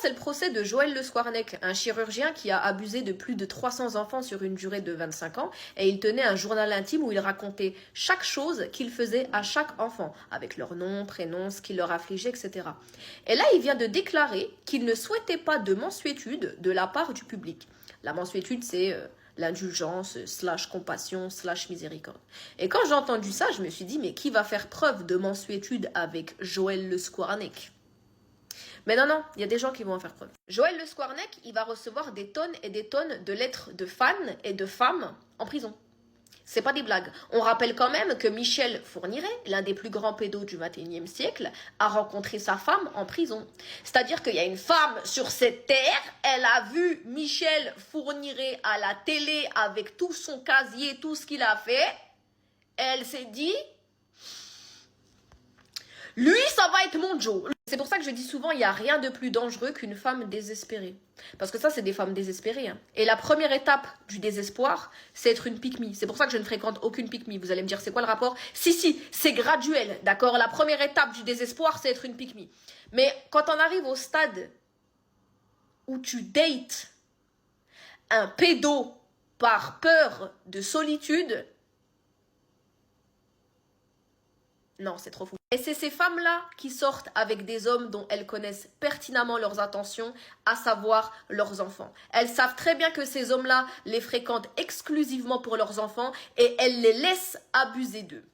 c'est le procès de Joël Le Squarnec, un chirurgien qui a abusé de plus de 300 enfants sur une durée de 25 ans, et il tenait un journal intime où il racontait chaque chose qu'il faisait à chaque enfant, avec leur nom, prénom, ce qui leur affligeait, etc. Et là, il vient de déclarer qu'il ne souhaitait pas de mansuétude de la part du public. La mansuétude, c'est l'indulgence, / compassion, / miséricorde. Et quand j'ai entendu ça, je me suis dit, mais qui va faire preuve de mansuétude avec Joël Le Squarnec? Mais non, il y a des gens qui vont en faire preuve. Joël Le Squarnec, il va recevoir des tonnes et des tonnes de lettres de fans et de femmes en prison. C'est pas des blagues. On rappelle quand même que Michel Fourniret, l'un des plus grands pédos du XXIe siècle, a rencontré sa femme en prison. C'est-à-dire qu'il y a une femme sur cette terre, elle a vu Michel Fourniret à la télé avec tout son casier, tout ce qu'il a fait. Elle s'est dit, lui, ça va être mon Joe. C'est pour ça que je dis souvent, il n'y a rien de plus dangereux qu'une femme désespérée. Parce que ça, c'est des femmes désespérées. Hein. Et la première étape du désespoir, c'est être une pick-me. C'est pour ça que je ne fréquente aucune pick-me. Vous allez me dire, c'est quoi le rapport? Si, c'est graduel, d'accord? La première étape du désespoir, c'est être une pick-me. Mais quand on arrive au stade où tu dates un pédo par peur de solitude, non, c'est trop fou. Et c'est ces femmes-là qui sortent avec des hommes dont elles connaissent pertinemment leurs intentions, à savoir leurs enfants. Elles savent très bien que ces hommes-là les fréquentent exclusivement pour leurs enfants et elles les laissent abuser d'eux.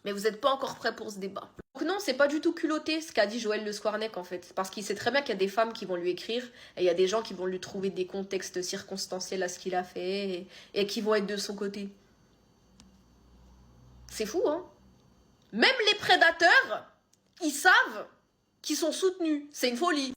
Mais vous n'êtes pas encore prêts pour ce débat. Donc non, c'est pas du tout culotté ce qu'a dit Joël Le Squarnec en fait. Parce qu'il sait très bien qu'il y a des femmes qui vont lui écrire et il y a des gens qui vont lui trouver des contextes circonstanciels à ce qu'il a fait et qui vont être de son côté. C'est fou, hein? Même les prédateurs, ils savent qu'ils sont soutenus. C'est une folie.